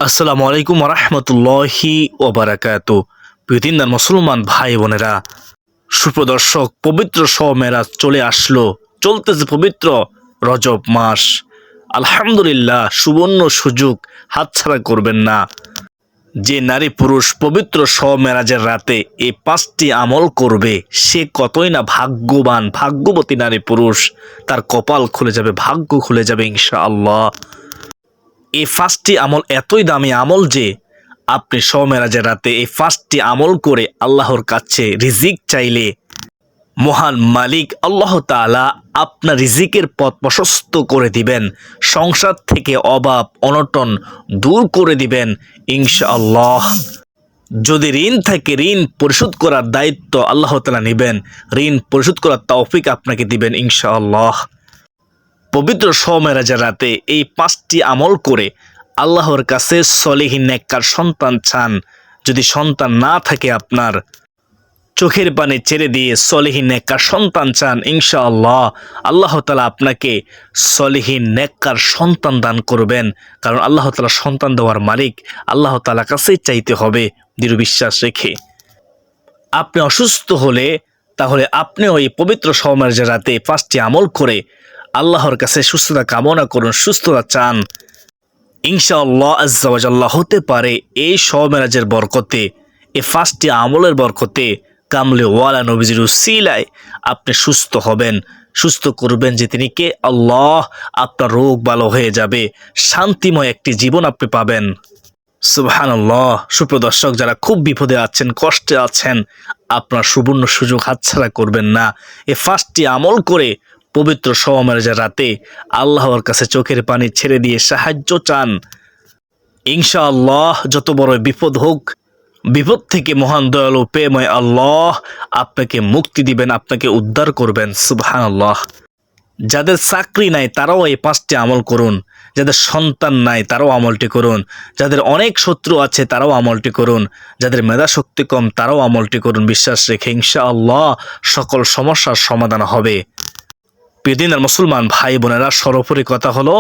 আসসালামু আলাইকুম রহমতুল্লাহি ওবারাকাতু। প্রিয়দিনদার মুসলমান ভাই বোনেরা, সুপ্রদর্শক, পবিত্র শবে মেরাজ চলে আসলো। চলতেছে পবিত্র রজব মাস। আলহামদুলিল্লাহ, সুবর্ণ সুযোগ হাতছাড়া করবেন না। যে নারী পুরুষ পবিত্র শবে মেরাজের রাতে এই 5টি আমল করবে, সে কতই না ভাগ্যবান, ভাগ্যবতী নারী পুরুষ। তার কপাল খুলে যাবে, ভাগ্য খুলে যাবে ইনশাআল্লাহ। এই 5টি আমল এতই দামি আমল যে আপনি শবে মেরাজের রাতে এই 5টি আমল করে আল্লাহর কাছে রিজিক চাইলে মহান মালিক আল্লাহ তাআলা আপনার রিজিকের পথ প্রশস্ত করে দিবেন। সংসার থেকে অভাব অনটন দূর করে দিবেন ইনশাআল্লাহ। যদি ঋণ থাকে, ঋণ পরিশোধ করার দায়িত্ব আল্লাহ তাআলা নেবেন। ঋণ পরিশোধ করার তৌফিক আপনাকে দিবেন ইনশাআল্লাহ। পবিত্র শবে মেরাজের রাতে এই 5টি আমল করে আল্লাহর কাছে সলিহিন নেককার সন্তান চান। যদি সন্তান না থাকে, আপনার চোখের পানি ছেড়ে দিয়ে সলিহিন নেককার সন্তান চান, ইনশাআল্লাহ আল্লাহ তাআলা আপনাকে সলিহিন নেককার সন্তান দান করবেন। কারণ আল্লাহ তাআলা সন্তান দেওয়ার মালিক। আল্লাহ তাআলার কাছেই চাইতে হবে দৃঢ় বিশ্বাস রেখে। আপনি অসুস্থ হলে তাহলে আপনিও এই পবিত্র শবে মেরাজের রাতে 5টি আমল করে আল্লাহর কাছে সুস্থতা কামনা করুন, সুস্থতা চান। ইনশাআল্লাহ আজ্জা ওয়া জাল্লা হতে পারে এই শবে মেরাজের বরকতে, এই 5টি আমলের বরকতে কামলে ওয়ালা নবীজির উসিলায় আপনি সুস্থ হবেন। সুস্থ করবেন যে তিনি কে? আল্লাহ। আপনার রোগ ভালো হয়ে যাবে, শান্তিময় একটি জীবন আপনি পাবেন। সুবহানাল্লাহ। সুপ্রদর্শক, যারা খুব বিপদে আছেন, কষ্টে আছেন, আপনার সুবর্ণ সুযোগ হাতছাড়া করবেন না। এই 5টি আমল করে পবিত্র শবে মেরাজের রাতে আল্লাহর কাছে চোখের পানি ছেড়ে দিয়ে সাহায্য চান। ইনশাআল্লাহ যত বড় বিপদ হোক, বিপদ থেকে মহান দয়ালু প্রেমময় আল্লাহ আপনাকে মুক্তি দিবেন, আপনাকে উদ্ধার করবেন। সুবহানাল্লাহ। যাদের চাকরি নাই তারাও এই 5টি আমল করুন। যাদের সন্তান নাই তারাও আমলটি করুন। যাদের অনেক শত্রু আছে তারাও আমলটি করুন। যাদের মেধা শক্তি কম তারাও আমলটি করুন। বিশ্বাস রেখে ইনশাআল্লাহ সকল সমস্যার সমাধান হবে। প্রিয়দিনের মুসলমান ভাই বোনেরা, সর্বোপরি কথা হলো,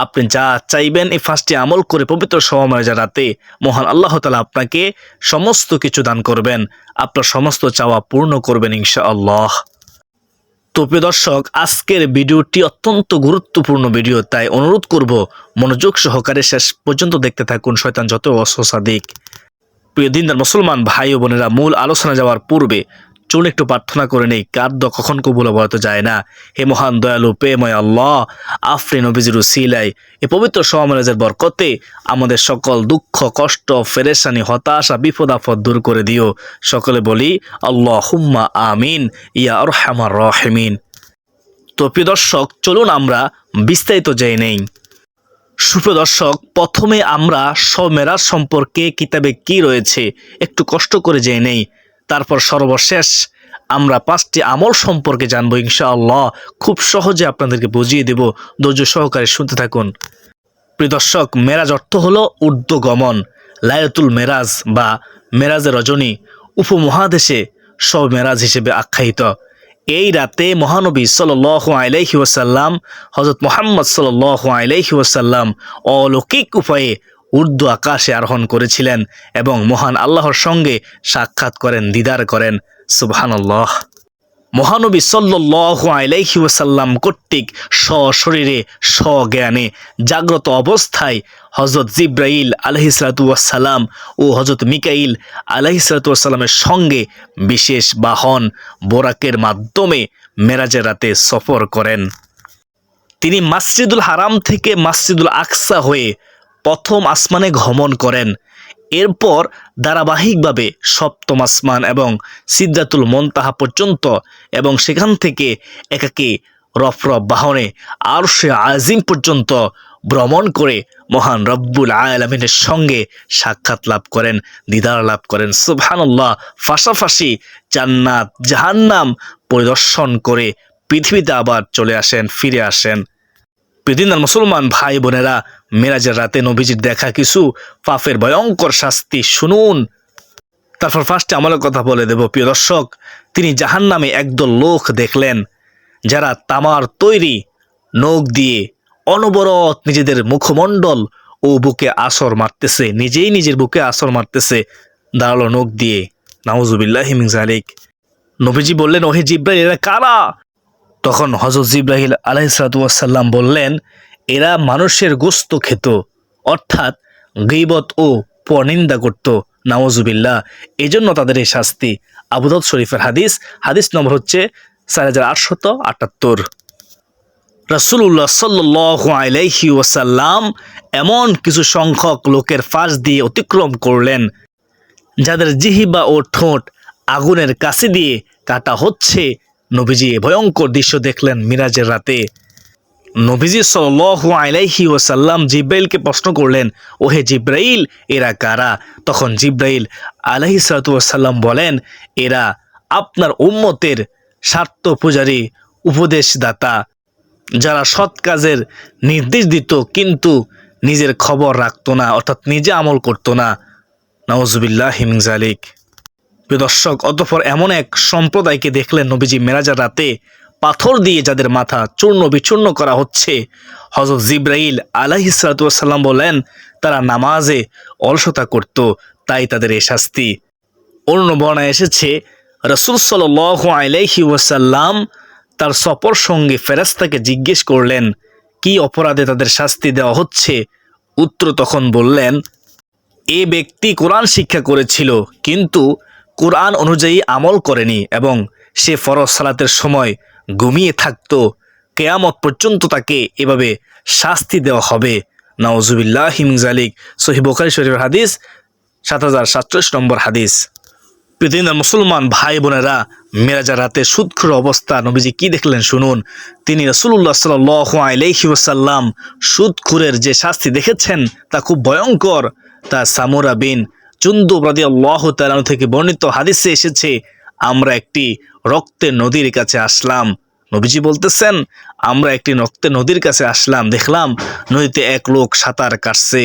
আপনি যা চাইবেন এই 5টি আমল করে পবিত্র শবে মেরাজের রাতে মহান আল্লাহ তাআলা আপনাকে সমস্ত কিছু দান করবেন, আপনার সমস্ত চাওয়া পূর্ণ করবেন ইনশাআল্লাহ। তো প্রিয় দর্শক, আজকের ভিডিওটি অত্যন্ত গুরুত্বপূর্ণ ভিডিও, তাই অনুরোধ করব মনোযোগ সহকারে শেষ পর্যন্ত দেখতে থাকুন। শয়তান যত ওয়াসওয়াসা দিক। প্রিয় দিনদার মুসলমান ভাই ও বোনেরা, মূল আলোচনা যাওয়ার পূর্বে চলুন একটু প্রার্থনা করে নেই। কার দোয়া কখন কবুল বলা তো যায় না। হে মহান দয়ালু প্রেমময় আল্লাহ, আফরিন নবীজির উসিলায় এই পবিত্র শবে মেরাজের বরকতে আমাদের সকল দুঃখ কষ্ট পেরেশানি হতাশা বিপদ আপদ দূর করে দিও। সকলে বলি আল্লাহুম্মা আমিন ইয়া আরহামার রাহিমিন। তো প্রিয় দর্শক, চলুন আমরা বিস্তারিত জেনে নেই। সুপ্রদর্শক, প্রথমে আমরা শবে মেরাজ সম্পর্কে কিতাবে কি রয়েছে একটু কষ্ট করে জেনে নেই। তারপর সর্বশেষ আমরা 5টি আমল সম্পর্কে জানবো ইনশাআল্লাহ। খুব সহজে আপনাদেরকে বুঝিয়ে দেব, ধৈর্য সহকারে শুনতে থাকুন। প্রিয় দর্শক, মেরাজ অর্থ হলো ঊর্ধ্বগমন। লাইলাতুল মেরাজ বা মেরাজের রজনী উপমহাদেশে শবে মেরাজ হিসেবে আখ্যায়িত। এই রাতে মহানবী সাল্লাল্লাহু আলাইহি ওয়াসাল্লাম, হযরত মুহাম্মদ সাল্লাল্লাহু আলাইহি ওয়াসাল্লাম অলৌকিক উপায়ে ঊর্ধ্ব আকাশে আরোহণ করেছিলেন এবং মহান আল্লাহর সঙ্গে সাক্ষাৎ করেন, দিদার করেন। সুবহানাল্লাহ। মহানবী সাল্লাল্লাহু আলাইহি ওয়াসাল্লাম কর্তৃক সশরীরে স্বজ্ঞানে জাগ্রত অবস্থায় হযরত জিবরাইল আলাইহিসসালাতু ওয়াসসালাম ও হযরত মিকাইল আলাইহিসসালাতু ওয়াসসালামের সঙ্গে বিশেষ বাহন বোরাকের মাধ্যমে মেরাজের রাতে সফর করেন। তিনি মসজিদুল হারাম থেকে মসজিদুল আকসা হয়ে প্রথম আসমানে গমন করেন। এরপর ধারাবাহিকভাবে সপ্তম আসমান এবং সিদরাতুল মুনতাহা পর্যন্ত এবং সেখান থেকে একাকী রফরফ বাহনে আরশে আজিম পর্যন্ত ভ্রমণ করে মহান রব্বুল আলামিনের সঙ্গে সাক্ষাৎ লাভ করেন, দিদার লাভ করেন। সুবহানাল্লাহ। পাশাপাশি জান্নাত জাহান্নাম পরিদর্শন করে পৃথিবীতে আবার চলে আসেন, ফিরে আসেন। প্রিয়দিনদার মুসলমান ভাই বোনেরা, মেরাজের রাতে নবীজির দেখা কিছু পাপের ভয়ঙ্কর শাস্তি শুনুন। তারপর 5টি আমলের কথা বলে দেব। প্রিয় দর্শক, তিনি জাহান্নামে একদল লোক দেখলেন যারা তামার তৈরি নখ দিয়ে অনবরত নিজেদের মুখমণ্ডল ও বুকে আসর মারতেছে, নিজেই নিজের বুকে আসর মারতেছে দাঁড়ালো নখ দিয়ে। নাউজুবিল্লাহি মিন যালিক। নবীজি বললেন, ওহে জিব্রাইল, এরা কারা? তখন হযরত জিব্রাইল আলাইহিস সালাতু ওয়াস সালাম বললেন, এরা মানুষের গোশত খেত, অর্থাৎ গীবত ও পরনিন্দা করত। নাউজুবিল্লাহ, এজন্য তাদের এই শাস্তি। আবু দাউদ শরীফের হাদিস, হাদিস নম্বর হচ্ছে 4878। রাসূলুল্লাহ সাল্লাল্লাহু আলাইহি ওয়াসাল্লাম এমন কিছু সংখ্যক লোকের ফাঁস দিয়ে অতিক্রম করলেন যাদের জিহ্বা ও ঠোঁট আগুনের কাছে দিয়ে কাটা হচ্ছে। নবীজি ভয়ঙ্কর দৃশ্য দেখলেন মিরাজের রাতে। নবীজি সাল্লাল্লাহু আলাইহি ওয়াসাল্লাম জিব্রাইলকে প্রশ্ন করলেন, ওহে জিব্রাইল, এরা কারা? তখন জিব্রাইল আলাইহিস সালাতু ওয়াস সালাম বলেন, এরা আপনার উম্মতের স্বার্থ পূজারী উপদেশদাতা, যারা সৎ কাজের নির্দেশ দিত কিন্তু নিজের খবর রাখতো না, অর্থাৎ নিজে আমল করতো না। নাউজুবিল্লাহি মিন যালিক। প্রিয় দর্শক, অতঃপর এমন এক সম্প্রদায়কে দেখলেন নবীজি মেরাজের রাতে, পাথর দিয়ে যাদের মাথা চূর্ণ বিচূর্ণ করা হচ্ছে। হযরত জিব্রাইল আলাইহিস সালাতু ওয়াস সালাম বলেন, তারা নামাজে অলসতা করত, তাই তাদের এই শাস্তি। অন্য বর্ণায় এসেছে, রাসূল সাল্লাল্লাহু আলাইহি ওয়াসাল্লাম তার সফর সঙ্গে ফেরেশতাকে জিজ্ঞেস করলেন, কি অপরাধে তাদের শাস্তি দেওয়া হচ্ছে? উত্তর তখন বললেন, এ ব্যক্তি কোরআন শিক্ষা করেছিল কিন্তু কোরআন অনুযায়ী আমল করেনি এবং সে ফরজ সালাতের সময় ঘুমিয়ে থাকতো। কিয়ামত পর্যন্ত তাকে এভাবে শাস্তি দেওয়া হবে। নাউজুবিল্লাহি মিন যালিক। সহিহ বুখারী শরীফের হাদিস ৭০৪৭ নম্বর হাদিস। পৃথিবীর মুসলমান ভাই বোনেরা, মেরাজের রাতে সুদখোর অবস্থা নবীজি কি দেখলেন শুনুন। তিনি রাসূলুল্লাহ সাল্লাল্লাহু আলাইহি ওয়াসাল্লাম সুদখোরের যে শাস্তি দেখেছেন তা খুব ভয়ঙ্কর। তা সামুরা বিন জুনদুব রাদিয়াল্লাহু তাআলা থেকে বর্ণিত হাদিসে এসেছে, আমরা একটি রক্তের নদীর কাছে আসলাম। নবীজি বলতেছেন, আমরা একটি রক্তের নদীর কাছে আসলাম, দেখলাম নদীতে এক লোক সাঁতার কাটছে।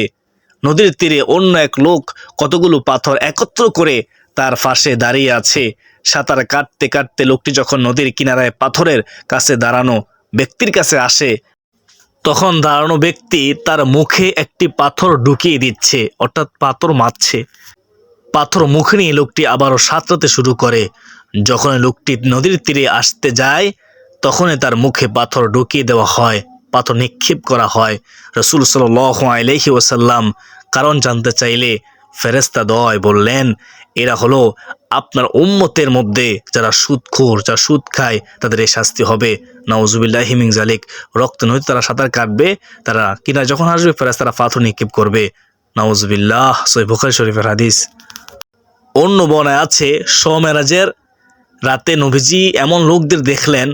নদীর তীরে অন্য এক লোক কতগুলো পাথর একত্র করে তার পাশে দাঁড়িয়ে আছে। সাঁতার কাটতে কাটতে লোকটি যখন নদীর কিনারায় পাথরের কাছে দাঁড়ানো ব্যক্তির কাছে আসে, তখন দাঁড়ানো ব্যক্তি তার মুখে একটি পাথর ঢুকিয়ে দিচ্ছে, অর্থাৎ পাথর মারছে। পাথর মুখে নিয়ে লোকটি আবারও সাঁতরাতে শুরু করে। যখন লোকটি নদীর তীরে আসতে যায়, তখনই তার মুখে পাথর ঢুকিয়ে দেওয়া হয়, পাথর নিক্ষেপ করা হয়। রাসূল সাল্লাল্লাহু আলাইহি ওয়াসাল্লাম কারণ জানতে চাইলে ফেরেশতা দ্বয় বললেন, এরা হলো আপনার উম্মতের মধ্যে যারা সুদখোর, যারা সুদ খায়, তাদের এই শাস্তি হবে। নাউজুবিল্লাহি মিন যালিক। রক্ত নদীতে তারা সাঁতার কাটবে, তারা কিনারে যখন আসবে ফেরেশতারা পাথর নিক্ষেপ করবে। নাউজুবিল্লাহ। সহিহ বুখারী শরীফের হাদিস। অন্য বর্ণায় আছে, মেরাজের রাতে নবীজি এমন লোকদের দেখলেন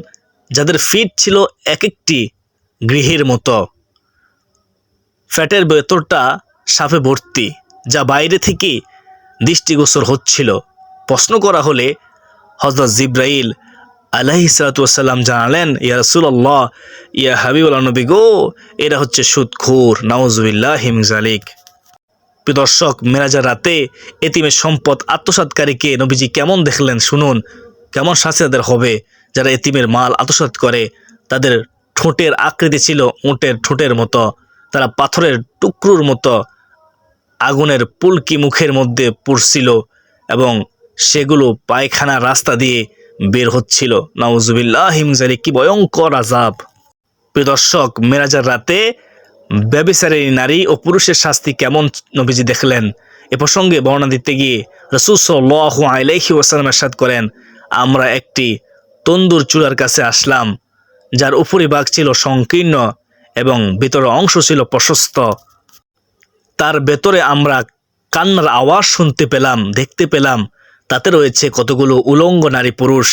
যাদের ফিট ছিল এক একটি গৃহের মতো, ফ্যাটের ভেতরটা সাপে ভর্তি, যা বাইরে থেকে দৃষ্টিগোচর হচ্ছিল। প্রশ্ন করা হলে হযরত জিব্রাইল আলাইহিস সালাতু ওয়াস সালাম জানালেন, ইয়া রাসূলুল্লাহ, ইয়া হাবিবুল্লাহ নবী গো, এরা হচ্ছে সুদখোর। নাউজুবিল্লাহি মিন যালিক। প্রিয় দর্শক, মেরাজের রাতে এতিমের সম্পদ আত্মসাৎকারীকে নবীজি কেমন দেখলেন শুনুন। কেমন শাস্তি তাদের হবে যারা এতিমের মাল আত্মসাৎ করে। তাদের ঠোঁটের আকৃতি ছিল উটের ঠোঁটের মতো, তারা পাথরের টুকরোর মতো আগুনের পুলকি মুখের মধ্যে পড়ছিল এবং সেগুলো পায়খানা রাস্তা দিয়ে বের হচ্ছিল। নাউজুবিল্লাহি মিন যালিক। কি ভয়ঙ্কর আযাব। প্রিয় দর্শক, মেরাজের রাতে ব্যভিচারী নারী ও পুরুষের শাস্তি কেমন নবীজি দেখলেন, এ প্রসঙ্গে বর্ণনা দিতে গিয়ে রাসূল সাল্লাল্লাহু আলাইহি ওয়াসাল্লাম ইরশাদ করেন, আমরা একটি তন্দুর চুলার কাছে আসলাম, যার উপরিভাগ ছিল সংকীর্ণ এবং ভিতরের অংশ ছিল প্রশস্ত। তার ভেতরে আমরা কান্নার আওয়াজ শুনতে পেলাম, দেখতে পেলাম তাতে রয়েছে কতগুলো উলঙ্গ নারী পুরুষ।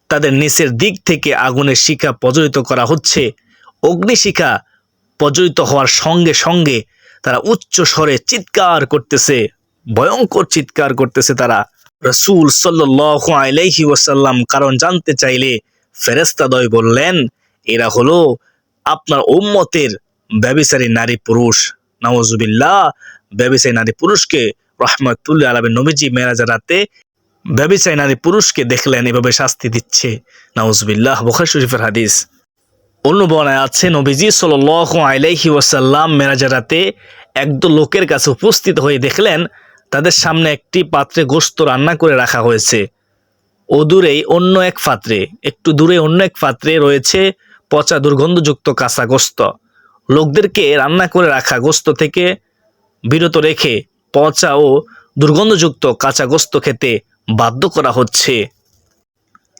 তাদের নিচের দিক থেকে আগুনের শিখা প্রজ্বলিত করা হচ্ছে। অগ্নিশিখা প্রজ্বলিত হওয়ার সঙ্গে সঙ্গে তারা উচ্চ স্বরে চিৎকার করতেছে, ভয়ঙ্কর চিৎকার করতেছে তারা। রাসূল সাল্লাল্লাহু আলাইহি ওয়াসাল্লাম কারণ জানতে চাইলে ফেরেশতাদ্বয় বললেন, এরা হলো আপনার উম্মতের ব্যভিচারী নারী পুরুষ। নাউজুবিল্লাহ। ব্যভিচারী নারী পুরুষকে রাহমাতুল্লিল আলামিন নবীজি মেরাজের রাতে ব্যভিচারী নারী পুরুষকে দেখলেন এভাবে শাস্তি দিচ্ছে। নাউজুবিল্লাহ। বুখারী শরীফের হাদিস। অন্য বর্ণায় আছে, নবীজি সাল্লাল্লাহু আলাইহি ওয়াসাল্লাম মেরাজের রাতে একদল লোকের কাছে উপস্থিত হয়ে দেখলেন তাদের সামনে একটি পাত্রে গোশত রান্না করে রাখা হয়েছে। একটু দূরে অন্য এক পাত্রে রয়েছে পচা দুর্গন্ধযুক্ত কাঁচা গোশত। লোকদেরকে রান্না করে রাখা গোশত থেকে বিরত রেখে পচা ও দুর্গন্ধযুক্ত কাঁচা গোশত খেতে বাধ্য করা হচ্ছে।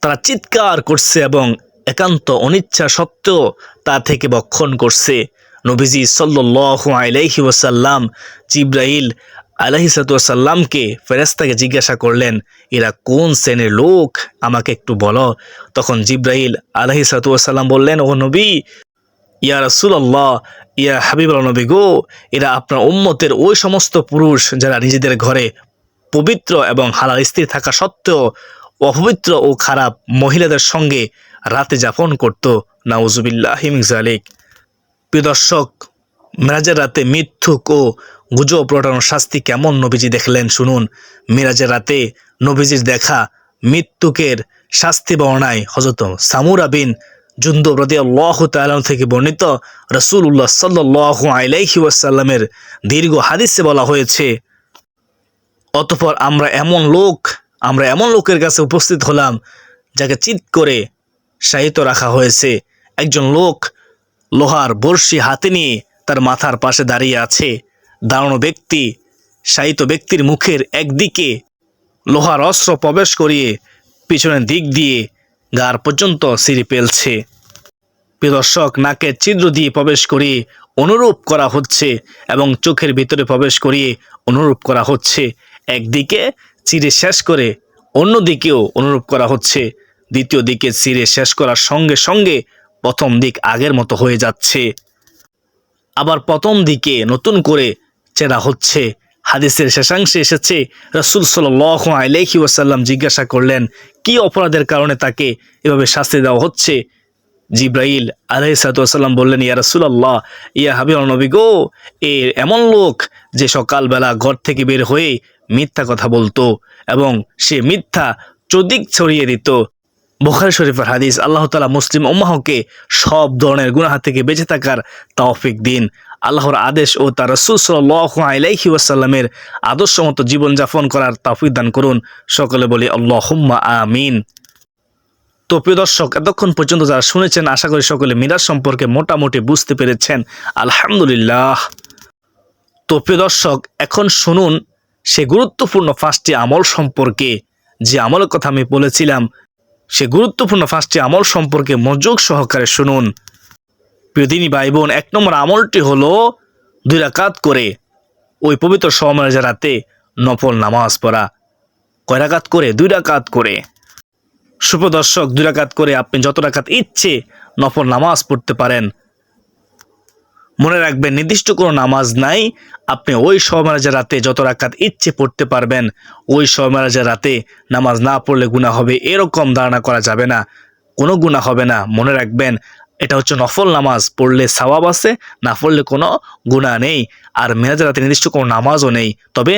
তারা চিৎকার করছে এবং একান্ত অনিচ্ছা সত্ত্বেও তা থেকে ভক্ষণ করছে। নবীজি সাল্লাল্লাহু আলাইহি ওয়াসাল্লাম জিবরাইল আলাইহিসসালামকে ফেরেশতাকে জিজ্ঞাসা করলেন, এরা কোন শ্রেণীর লোক আমাকে একটু বলো। তখন জিবরাইল আলাইহিসসালাম বললেন, ও নবী, ইয়া রাসূলুল্লাহ, ইয়া হাবিবুল্লাহ নবী গো, এরা আপনার উম্মতের ওই সমস্ত পুরুষ যারা নিজেদের ঘরে পবিত্র এবং হালাল স্ত্রী থাকা সত্ত্বেও অপবিত্র ও খারাপ মহিলাদের সঙ্গে রাতে যাপন করত। নাউজুবিল্লাহি মিন যালিক। প্রিয় দর্শক, মেরাজের রাতে মিথ্যুক ও গুজব রটানোর শাস্তি কেমন নবীজি দেখলেন শুনুন। মেরাজের রাতে নবীজির দেখা মৃত্যুকের শাস্তি বর্ণায় হযরত সামুরা বিন জুনদুব রাদিয়াল্লাহু তাআলা থেকে বর্ণিত রাসূলুল্লাহ সাল্লাল্লাহু আলাইহি ওয়াসাল্লামের দীর্ঘ হাদিসে বলা হয়েছে, অতঃপর আমরা এমন লোকের কাছে উপস্থিত হলাম যাকে চিৎ করে শায়িত রাখা হয়েছে। একজন লোক লোহার বর্শি হাতে নিয়ে তার মাথার পাশে দাঁড়িয়ে আছে। দাঁড়ানো ব্যক্তি শায়িত ব্যক্তির মুখের একদিকে লোহার অস্ত্র প্রবেশ করিয়ে পিছনের দিক দিয়ে গার পর্যন্ত ছিঁড়ে ফেলছে। প্রিয় দর্শক, নাকের ছিদ্র দিয়ে প্রবেশ করিয়ে অনুরূপ করা হচ্ছে এবং চোখের ভিতরে প্রবেশ করিয়ে অনুরূপ করা হচ্ছে। একদিকে চিরে শেষ করে অন্যদিকেও অনুরূপ করা হচ্ছে। দ্বিতীয় দিকে চিরে শেষ করার সঙ্গে সঙ্গে প্রথম দিক আগের মতো হয়ে যাচ্ছে, আবার প্রথম দিকে নতুন করে চেরা হচ্ছে। হাদিসের শেষাংশে এসেছে, রাসূল সাল্লাল্লাহু আলাইহি ওয়াসাল্লাম জিজ্ঞাসা করলেন, কি অপরাধের কারণে তাকে এভাবে শাস্তি দেওয়া হচ্ছে? জিবরাইল আলাইহিসসালাম বললেন, ইয়া রাসূলুল্লাহ, ইয়া হাবিবুল্লাহ নবী গো, এমন লোক যে সকালবেলা ঘর থেকে বের হয়ে মিথ্যা কথা বলতো এবং সে মিথ্যা চদিক ছড়িয়ে দিত। বুখারী শরীফের হাদিস। আল্লাহ তাআলা মুসলিম উম্মাহকে সব ধরনের গুনাহ থেকে বেঁচে থাকার তৌফিক দিন। আল্লাহর আদেশ ও তার রাসূল সাল্লাল্লাহু আলাইহি ওয়াসাল্লামের আদর্শ মতো জীবনযাপন করার তৌফিক দান করুন। সকলে বলি আল্লাহুম্মা আমিন। তো প্রিয় দর্শক, এতক্ষণ পর্যন্ত যারা শুনেছেন, আশা করি সকলে মিরাজ সম্পর্কে মোটামুটি বুঝতে পেরেছেন। আলহামদুলিল্লাহ। তো প্রিয় দর্শক, এখন শুনুন সে গুরুত্বপূর্ণ 5টি আমল সম্পর্কে। যে আমলের কথা আমি বলেছিলাম, সে গুরুত্বপূর্ণ 5টি আমল সম্পর্কে মনোযোগ সহকারে শুনুন। প্রিয় দিনী ভাই বোন, 1 নম্বর আমলটি হলো 2 রাকাত করে ওই পবিত্র শবে রাতে নফল নামাজ পড়া। কয় রাকাত করে? 2 রাকাত করে। সুপ্রদর্শক, 2 রাকাত করে আপনি যত রাকাত ইচ্ছে নফল নামাজ পড়তে পারেন। মনে রাখবেন, নির্দিষ্ট কোনো নামাজ নাই। আপনি ওই শবে রাতে যত রাকাত ইচ্ছে পড়তে পারবেন। ওই শবে রাতে নামাজ না পড়লে গুনাহ হবে এরকম ধারণা করা যাবে না। কোনো গুনাহ হবে না। মনে রাখবেন, এটা হচ্ছে নফল নামাজ, পড়লে সওয়াব আছে, না পড়লে কোনো গুনাহ নেই। আর মেরাজের রাতে নির্দিষ্ট কোনো নামাজও নেই। তবে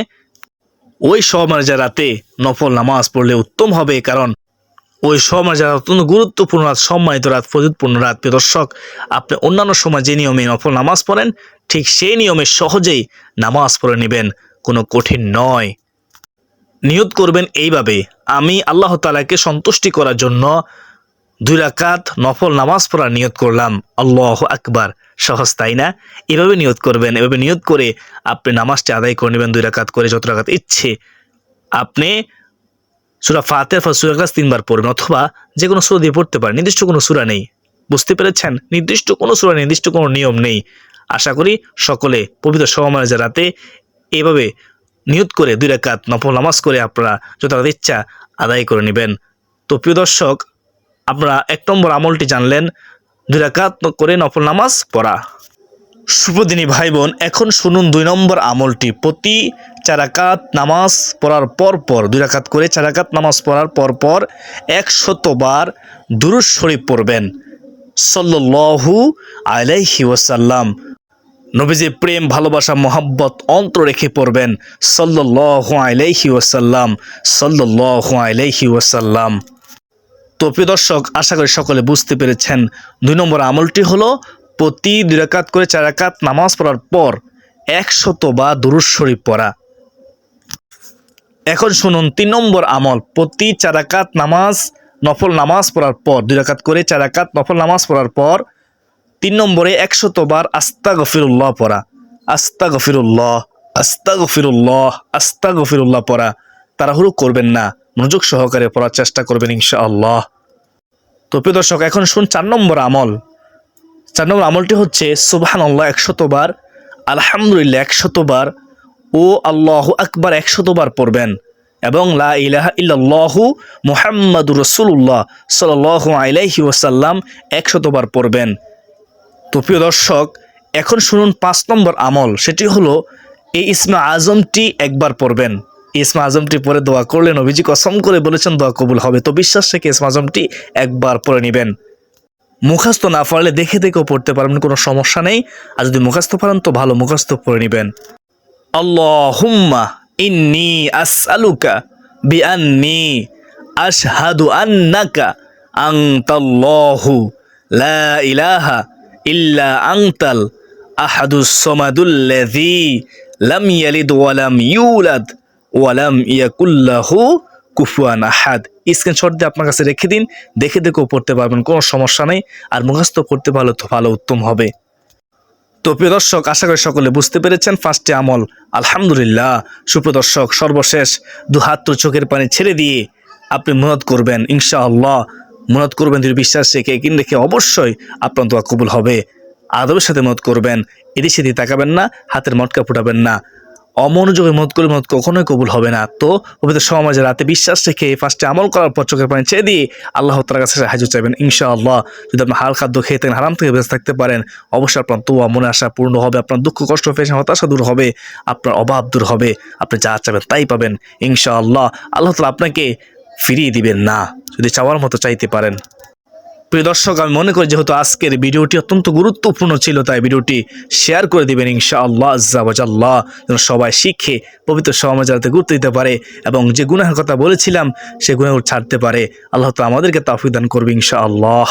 ওই শবে রাতে নফল নামাজ পড়লে উত্তম হবে, কারণ ওই সময় যারা অত্যন্ত গুরুত্বপূর্ণ রাত, সম্মানিত রাত, ফজিলতপূর্ণ রাত। প্রিয় দর্শক, আপনি অন্যান্য সময় যে নিয়মে নফল নামাজ পড়েন, ঠিক সেই নিয়মে সহজেই নামাজ পড়ে নেবেন, কোনো কঠিন নয়। নিয়ত করবেন এইভাবে, আমি আল্লাহ তাআলাকে সন্তুষ্টি করার জন্য 2 রাকাত নফল নামাজ পড়ার নিয়ত করলাম। আল্লাহু আকবার। সহজ, তাই না? এভাবে নিয়ত করবেন। এভাবে নিয়ত করে আপনি নামাজটি আদায় করে নেবেন 2 রাকাত করে, যত রাকাত ইচ্ছে। আপনি সূরা ফাতিহা সূরা ইখলাস 3 বার পড়বেন, অথবা যে কোনো সূরা দিয়ে পড়তে পারেন। নির্দিষ্ট কোনো সূরা নেই, বুঝতে পেরেছেন? নির্দিষ্ট কোনো সূরা, নির্দিষ্ট কোনো নিয়ম নেই। আশা করি সকলে পবিত্র শবে রাতে এইভাবে নিয়ত করে 2 রাকাত নফল নামাজ করে আপনারা যত রাকাত ইচ্ছা আদায় করে নেবেন। তো প্রিয় দর্শক, আপনারা 1 নম্বর আমলটি জানলেন, 2 রাকাত করে নফল নামাজ পড়া। সুপ্রদিনী ভাই বোন, এখন শুনুন 2 নম্বর আমলটি। প্রতি 4 রাকাত নামাজ পড়ার পর 2 রাকাত করে 4 রাকাত নামাজ পড়ার পর 100 বার দুরূদ শরীফ পড়বেন সাল্লাল্লাহু আলাইহি ওয়াসাল্লাম। নবীজি প্রেম, ভালোবাসা, মহব্বত অন্তর রেখে পড়বেন সাল্লাল্লাহু আলাইহি ওয়াসাল্লাম, সাল্লাল্লাহু আলাইহি ওয়াসাল্লাম। তো প্রিয় দর্শক, আশা করি সকলে বুঝতে পেরেছেন। 2 নম্বর আমলটি হলো প্রতি 2 রাকাত করে 4 রাকাত নামাজ পড়ার পর 100 বার দুরূদ শরীফ পড়া। এখন শুনুন 3 নম্বর আমল, প্রতি 4 রাকাত নামাজ নফল নামাজ পড়ার পর 2 রাকাত করে 4 রাকাত নফল নামাজ পড়ার পর 3 নম্বরে 100 বার আস্তাগফিরুল্লাহ পড়া। আস্তাগফিরুল্লাহ, আস্তাগফিরুল্লাহ, আস্তাগফিরুল্লাহ পড়া। তাড়াহুড়ো করবেন না, মনোযোগ সহকারে পড়ার চেষ্টা করবেন ইনশাআল্লাহ। তো প্রিয় দর্শক, এখন শুন 4 নম্বর আমল। 4 নম্বর আমলটি হচ্ছে সুবহানাল্লাহ 100 বার, আলহামদুলিল্লাহ 100 বার ও আল্লাহু আকবার 100 বার পড়বেন এবং লা ইলাহা ইল্লাল্লাহু মুহাম্মাদুর রাসূলুল্লাহ সাল্লাল্লাহু আলাইহি ওয়াসাল্লাম 100 বার পড়বেন। তো প্রিয় দর্শক, এখন শুনুন 5 নম্বর আমল, সেটি হলো এই ইসমে আজমটি একবার পড়বেন। ইসমে আজমটি পড়ে দোয়া করলে নবীজি কসম করে বলেছেন দোয়া কবুল হবে। তো বিশ্বাস থেকে ইসমে আজমটি একবার পড়ে নেবেন। মুখস্থ না পারলে দেখে দেখেও পড়তে পারবেন, কোনো সমস্যা নেই। আর যদি মুখস্থ পারেন তো ভালো, মুখস্থ পড়ে নেবেন। আল্লাহুম্মা ইন্নী আসআলুকা বিআন্নী আশহাদু আন্নাকা আনতাল্লাহু লা ইলাহা ইল্লা আনতাল আহাদুস সামাদুল্লাযী লাম ইয়ালিদ ওয়া লাম ইউলাদ ওয়া লাম ইয়াকুল লাহু কুফুয়ান আহাদ। স্ক্রিনশট দিয়ে আপনার কাছে রেখে দিন, দেখে দেখেও পড়তে পারবেন, কোনো সমস্যা নেই। আর মুখস্থ পড়তে পারলে তো ভালো, উত্তম হবে। তো প্রিয় দর্শক, আশা করি সকলে বুঝতে পেরেছেন 5টি আমল। আলহামদুলিল্লাহ। সুপ্রিয় দর্শক, সর্বশেষ 2 হাত চোখের পানি ছেড়ে দিয়ে আপনি মুনাত করবেন ইনশাআল্লাহ। মুনাত করবেন যদি বিশ্বাস রেখে, কিন রেখে, অবশ্যই আপনার দোয়া কবুল হবে। আদবের সাথে মুনাত করবেন, এদিক সেদিকে তাকাবেন না, হাতের মটকা ফুটাবেন না। অমনোযোগে মুনাত করলে মুনাত কখনোই কবুল হবে না। তো পবিত্র সমাজে রাতে বিশ্বাস রেখে 5টি আমল করার পর চোখের পানি ছেড়ে দিয়ে আল্লাহ তাআলার কাছে সাহায্য চাইবেন ইনশাআল্লাহ। যদি আপনি হাল খাদ্য খেয়ে থাকেন, হারাম থেকে বেঁচে থাকতে পারেন, অবশ্যই আপনার তোয়া মনে আশা পূর্ণ হবে, আপনার দুঃখ কষ্ট পেশা হতাশা দূর হবে, আপনার অভাব দূর হবে, আপনি যা চাইবেন তাই পাবেন ইনশাআল্লাহ। আল্লাহ তাআলা আপনাকে ফিরিয়ে দিবেন না, যদি চাওয়ার মতো চাইতে পারেন। প্রিয় দর্শক, আমি মনে করি যেহেতু আজকের ভিডিওটি অত্যন্ত গুরুত্বপূর্ণ ছিল, তাই ভিডিওটি শেয়ার করে দিবেন ইনশাআল্লাহ আজ্জা ওয়া জাল্লাহ, যেন সবাই শিখে পবিত্র সমাজে যাতে গুরুত্ব দিতে পারে এবং যে গুনাহের কথা বলেছিলাম সে গুনাহগুলো ছাড়তে পারে। আল্লাহ তাআলা আমাদেরকে তৌফিক দান করবে ইনশাআল্লাহ।